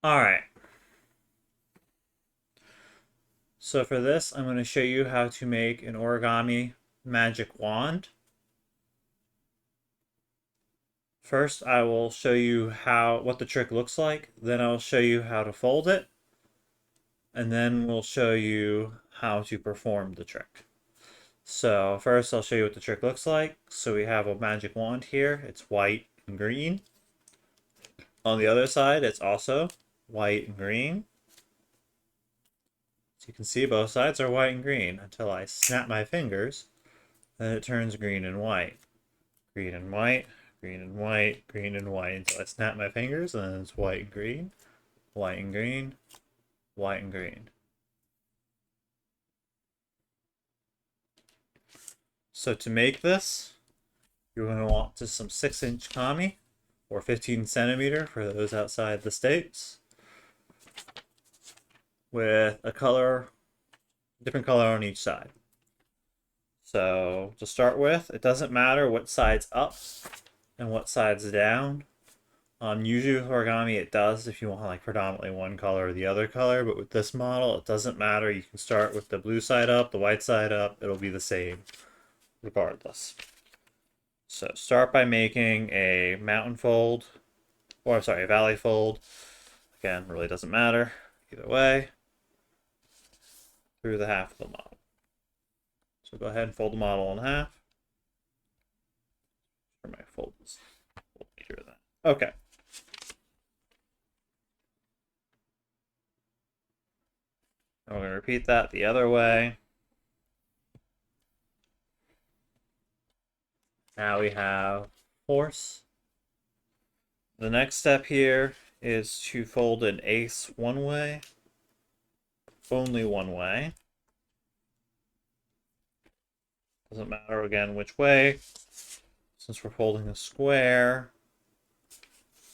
Alright, so for this, I'm going to show you how to make an origami magic wand. First, I will show you what the trick looks like, then I'll show you how to fold it, and then we'll show you how to perform the trick. So first, I'll show you what the trick looks like. So we have a magic wand here. It's white and green. On the other side, it's also white and green. So you can see both sides are white and green until I snap my fingers, then it turns green and white. Green and white, green and white, green and white until I snap my fingers, and then it's white and green, white and green, white and green. So to make this, you're going to want just some 6-inch kami, or 15 centimeter for those outside the states, with a color, different color on each side. So to start with, it doesn't matter what side's up and what side's down. Usually with origami it does if you want like predominantly one color or the other color, but with this model it doesn't matter. You can start with the blue side up, the white side up, it'll be the same regardless. So start by making a mountain fold, or sorry, a valley fold. Again, really doesn't matter either way, through the half of the model. So go ahead and fold the model in half. For my folds, neater than that. Okay. And we're going to repeat that the other way. Now we have force. The next step here is to fold an ace one way, only one way. Doesn't matter again which way. Since we're folding a square,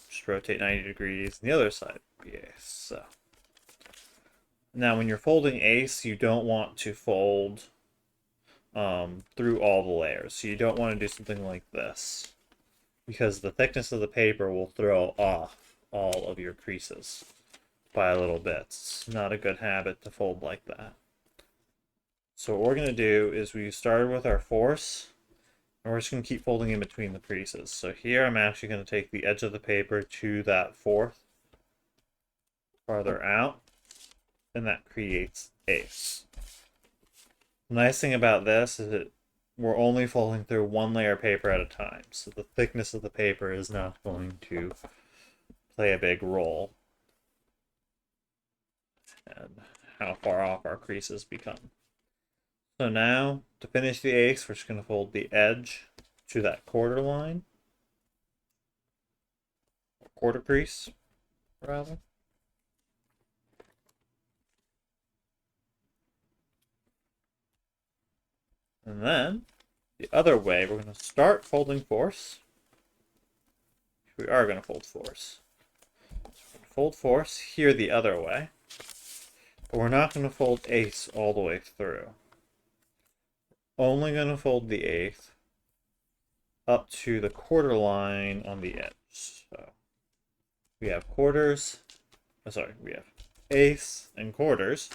just rotate 90 degrees on the other side. Yes. So now when you're folding ace, you don't want to fold through all the layers. So you don't want to do something like this, because the thickness of the paper will throw off all of your creases by a little bit. It's not a good habit to fold like that. So what we're going to do is we started with our force, and we're just going to keep folding in between the creases. So here I'm actually going to take the edge of the paper to that fourth, farther out, and that creates ace. The nice thing about this is that we're only folding through one layer of paper at a time, so the thickness of the paper is not going to play a big role and how far off our creases become. So now, to finish the ace, we're just going to fold the edge to that quarter line, or quarter crease, rather. And then, the other way, we're going to start folding force. We are going to fold force. So we're going to fold force here the other way, but we're not going to fold ace all the way through. Only going to fold the eighth up to the quarter line on the edge. So we have quarters, we have ace and quarters,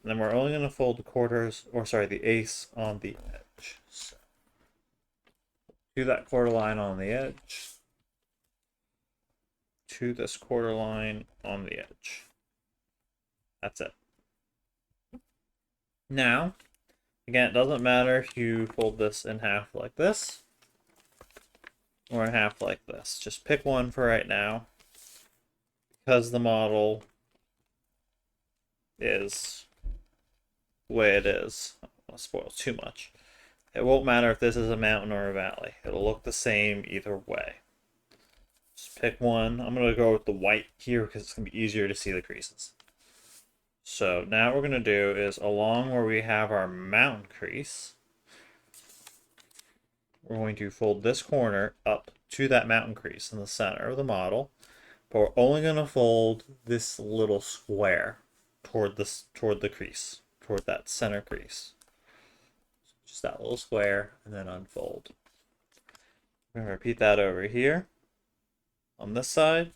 and then we're only going to fold the quarters, or sorry, the ace on the edge. So to that quarter line on the edge, to this quarter line on the edge. That's it. Now, again, it doesn't matter if you fold this in half like this, or in half like this. Just pick one for right now, because the model is the way it is. I don't want to spoil too much. It won't matter if this is a mountain or a valley. It'll look the same either way. Just pick one. I'm going to go with the white here because it's going to be easier to see the creases. So now what we're going to do is along where we have our mountain crease, we're going to fold this corner up to that mountain crease in the center of the model, but we're only going to fold this little square toward the crease, toward that center crease. Just that little square, and then unfold. We're going to repeat that over here. On this side,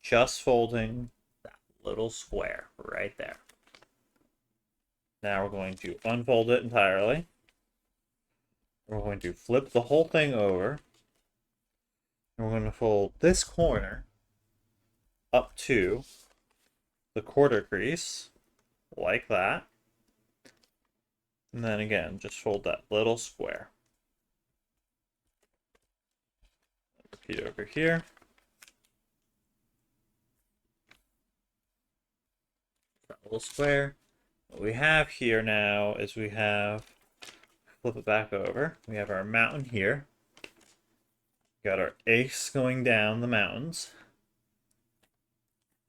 just folding that little square right there. Now we're going to unfold it entirely. We're going to flip the whole thing over. And we're going to fold this corner up to the quarter crease, like that. And then again, just fold that little square. Repeat over here. That little square. What we have here now is we have, flip it back over, we have our mountain here. Got our ace going down the mountains.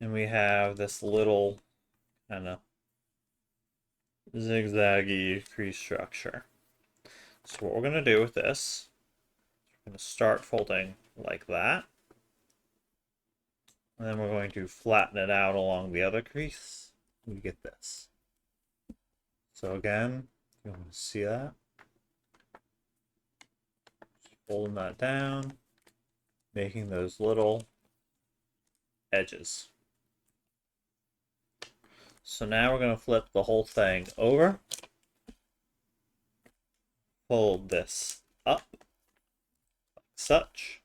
And we have this little kind of zigzaggy crease structure. So what we're going to do with this, we're going to start folding like that. And then we're going to flatten it out along the other crease. We get this. So again, you want to see that. Just folding that down, making those little edges. So now we're going to flip the whole thing over. Fold this up, like such.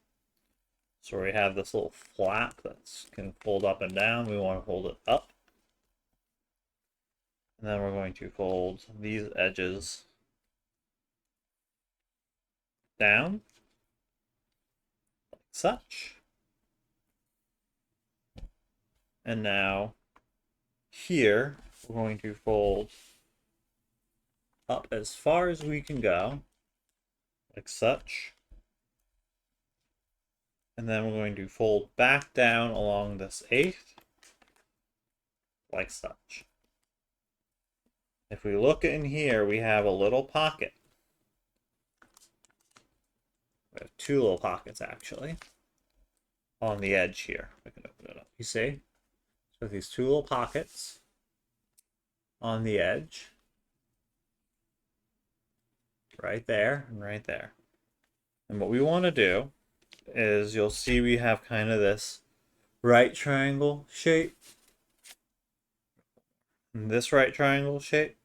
So we have this little flap that can fold up and down. We want to fold it up. And then we're going to fold these edges down, like such. And now here, we're going to fold up as far as we can go, like such. And then we're going to fold back down along this eighth, like such. If we look in here, we have a little pocket. We have two little pockets, actually, on the edge here. I can open it up. You see? So these two little pockets on the edge, right there and right there. And what we want to do is, you'll see we have kind of this right triangle shape. And this right triangle shape.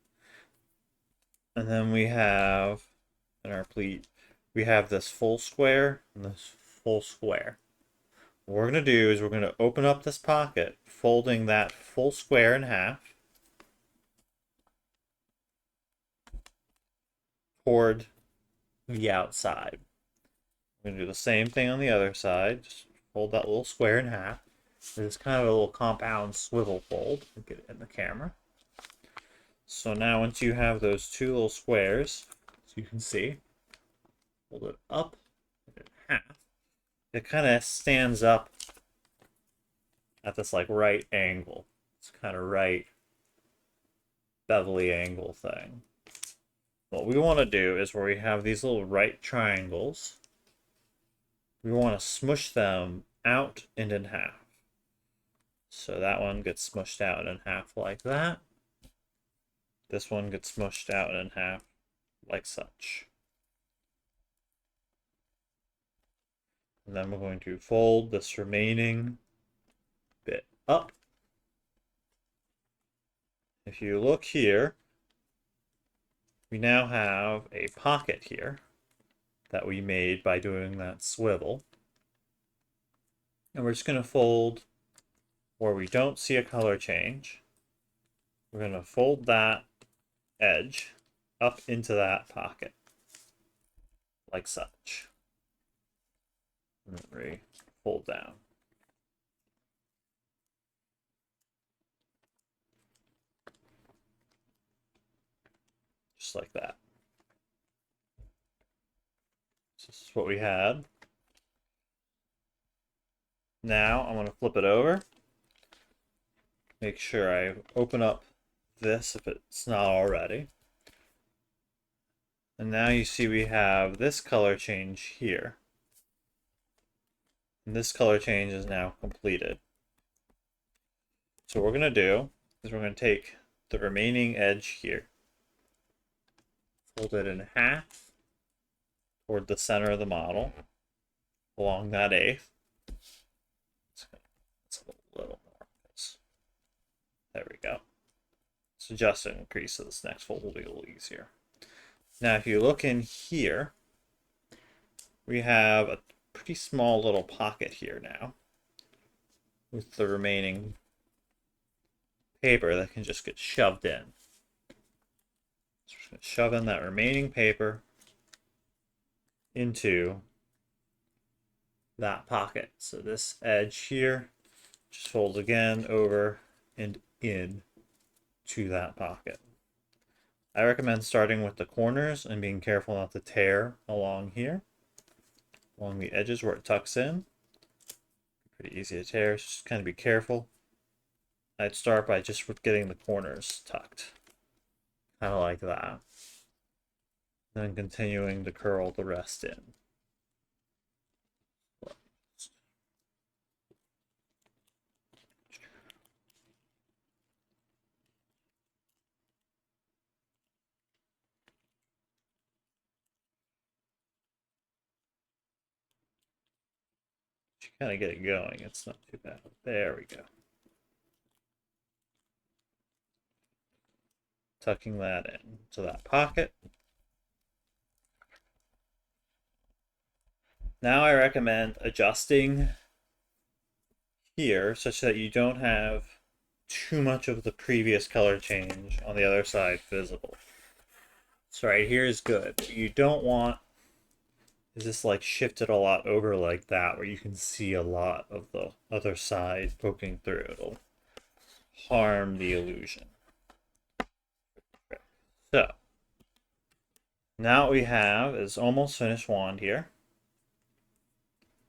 And then we have, in our pleat, we have this full square and this full square. What we're going to do is we're going to open up this pocket, folding that full square in half toward the outside. We're going to do the same thing on the other side. Just fold that little square in half. It's kind of a little compound swivel fold. Get it in the camera. So now once you have those two little squares, as you can see, fold it up in half. It kind of stands up at this like right angle. It's kind of right bevelly angle thing. What we want to do is, where we have these little right triangles, we want to smush them out and in half. So that one gets smushed out in half like that. This one gets smushed out in half like such. And then we're going to fold this remaining bit up. If you look here, we now have a pocket here that we made by doing that swivel. And we're just going to fold where we don't see a color change. We're going to fold that edge up into that pocket, like such. And then fold down. Just like that. So this is what we had. Now I'm going to flip it over. Make sure I open up this if it's not already. And now you see we have this color change here. And this color change is now completed. So what we're going to do is we're going to take the remaining edge here, fold it in half toward the center of the model along that eighth. Let's a little more. So just increase, so this next fold will be a little easier. Now, if you look in here, we have a pretty small little pocket here now with the remaining paper that can just get shoved in. So we're going to shove in that remaining paper into that pocket. So this edge here just folds again over and in to that pocket. I recommend starting with the corners and being careful not to tear along here, along the edges where it tucks in. Pretty easy to tear, so just kind of be careful. I'd start by just getting the corners tucked, kind of like that. Then continuing to curl the rest in. Kind of get it going. It's not too bad. There we go. Tucking that in to that pocket. Now I recommend adjusting here such that you don't have too much of the previous color change on the other side visible. So right here is good. You don't want is this like shifted a lot over like that where you can see a lot of the other side poking through. It'll harm the illusion. So now what we have is almost finished wand here.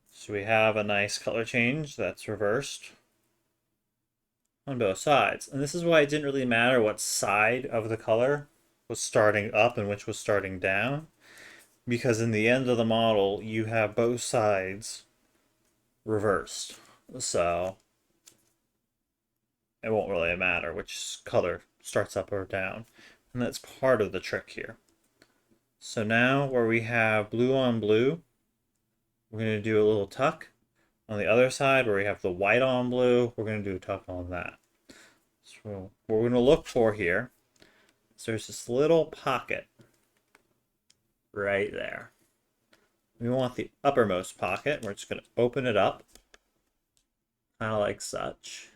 So we have a nice color change that's reversed on both sides. And this is why it didn't really matter what side of the color was starting up and which was starting down. Because in the end of the model, you have both sides reversed. So it won't really matter which color starts up or down. And that's part of the trick here. So now where we have blue on blue, we're going to do a little tuck. On the other side where we have the white on blue, we're going to do a tuck on that. So what we're going to look for here is there's this little pocket right there. We want the uppermost pocket. We're just going to open it up, kind of like such.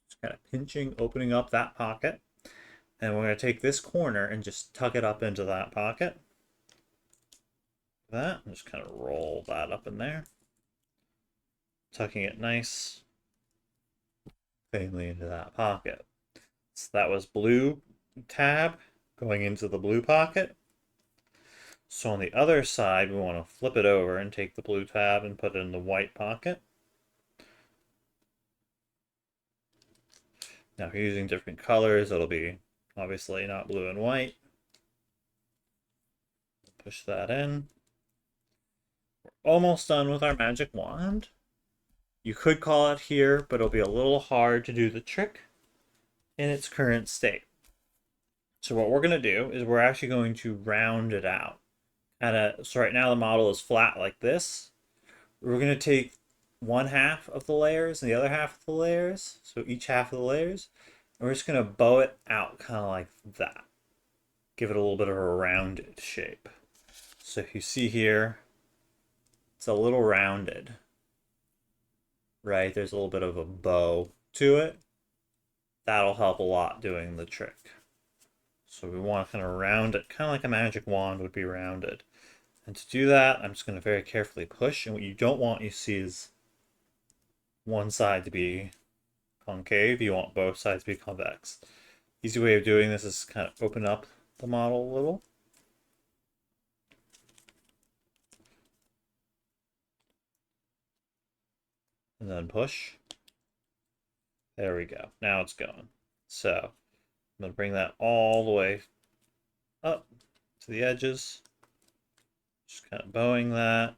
Just kind of pinching, opening up that pocket. And we're going to take this corner and just tuck it up into that pocket. That, and just kind of roll that up in there. Tucking it nice, cleanly into that pocket. So that was blue tab going into the blue pocket. So on the other side, we want to flip it over and take the blue tab and put it in the white pocket. Now, if you're using different colors, it'll be obviously not blue and white. Push that in. We're almost done with our magic wand. You could call it here, but it'll be a little hard to do the trick in its current state. So what we're going to do is we're actually going to round it out. So right now the model is flat like this. We're going to take one half of the layers and the other half of the layers, so each half of the layers, and we're just going to bow it out kind of like that. Give it a little bit of a rounded shape. So if you see here, it's a little rounded, right? There's a little bit of a bow to it. That'll help a lot doing the trick. So we want to kind of round it, kind of like a magic wand would be rounded. And to do that, I'm just going to very carefully push. And what you don't want you see is one side to be concave. You want both sides to be convex. Easy way of doing this is kind of open up the model a little. And then push. There we go. Now it's going. So I'm going to bring that all the way up to the edges. Just kind of bowing that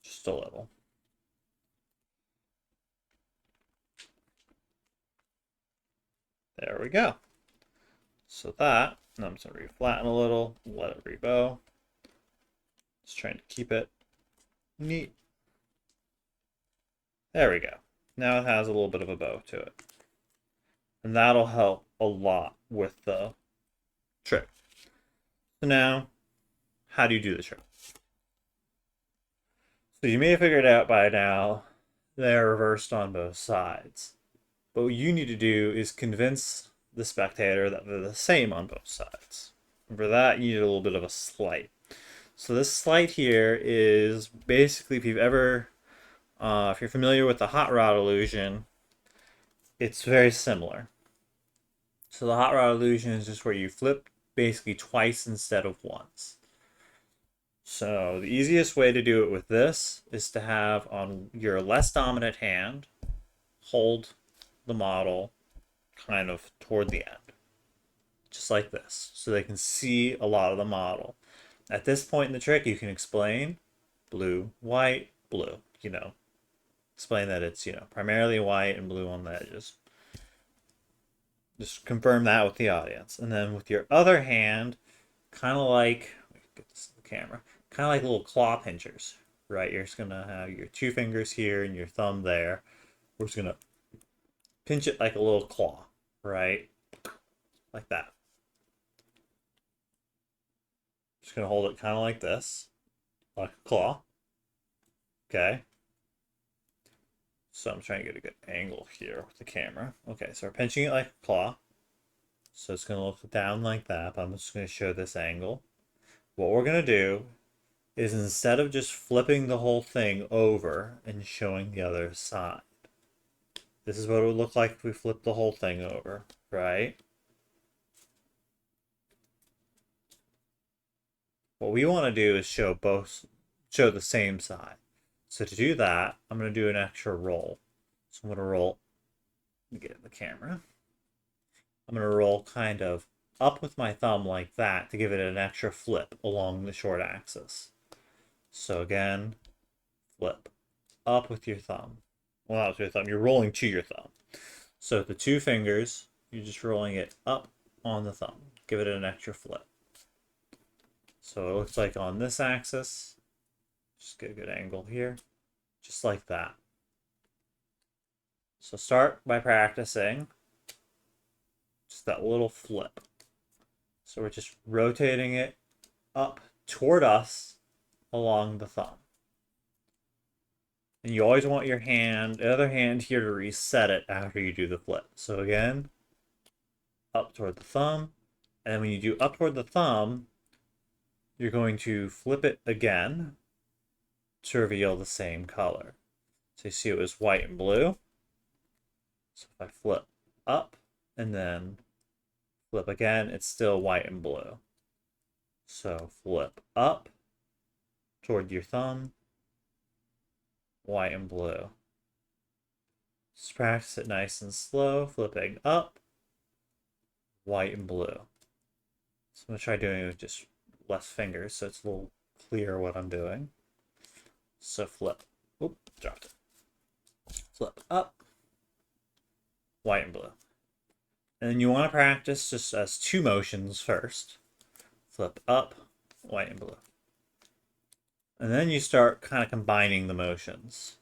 just a little. There we go. So that, I'm just going to reflatten a little, let it rebow. Just trying to keep it neat. There we go. Now it has a little bit of a bow to it. And that'll help a lot with the trick. So now, how do you do the trick? So you may have figured out by now they're reversed on both sides. But what you need to do is convince the spectator that they're the same on both sides. And for that, you need a little bit of a sleight. So this sleight here is basically, if you're familiar with the hot rod illusion, it's very similar. So the hot rod illusion is just where you flip basically twice instead of once. So the easiest way to do it with this is to have on your less dominant hand, hold the model kind of toward the end, just like this, so they can see a lot of the model. At this point in the trick, you can explain blue, white, blue, explain that it's, primarily white and blue on the edges. Just confirm that with the audience. And then with your other hand, kind of like, get this in the camera, kind of like little claw pinchers, right? You're just going to have your two fingers here and your thumb there. We're just going to pinch it like a little claw, right? Like that. Just going to hold it kind of like this, like a claw. Okay. So I'm trying to get a good angle here with the camera. Okay, so we're pinching it like a claw. So it's going to look down like that, but I'm just going to show this angle. What we're going to do is instead of just flipping the whole thing over and showing the other side, this is what it would look like if we flipped the whole thing over, right? What we want to do is show the same side. So to do that, I'm going to do an extra roll. So I'm going to roll, get the camera. I'm going to roll kind of up with my thumb like that to give it an extra flip along the short axis. So again, flip up with your thumb. Well, not with your thumb, you're rolling to your thumb. So the two fingers, you're just rolling it up on the thumb. Give it an extra flip. So it looks like on this axis, just get a good angle here, just like that. So start by practicing just that little flip. So we're just rotating it up toward us along the thumb. And you always want your other hand here to reset it after you do the flip. So again, up toward the thumb. And then when you do up toward the thumb, you're going to flip it again to reveal the same color. So you see it was white and blue. So if I flip up and then flip again, it's still white and blue. So flip up toward your thumb, white and blue. Just practice it nice and slow, flipping up, white and blue. So I'm going to try doing it with just less fingers so it's a little clearer what I'm doing. So flip. Oop, dropped it. Flip up, white and blue. And then you want to practice just as two motions first. Flip up, white and blue. And then you start kind of combining the motions.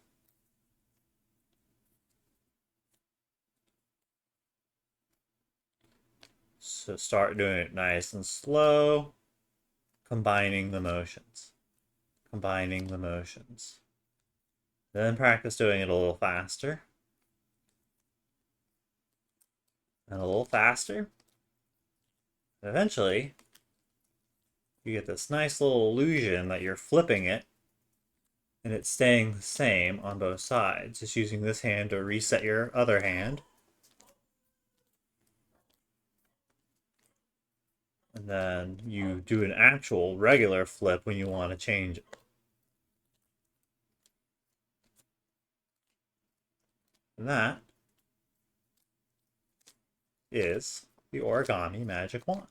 So start doing it nice and slow, combining the motions. Combining the motions. Then practice doing it a little faster. And a little faster. And eventually, you get this nice little illusion that you're flipping it and it's staying the same on both sides. Just using this hand to reset your other hand. And then you do an actual regular flip when you want to change it. And that is the Origami Magic Wand.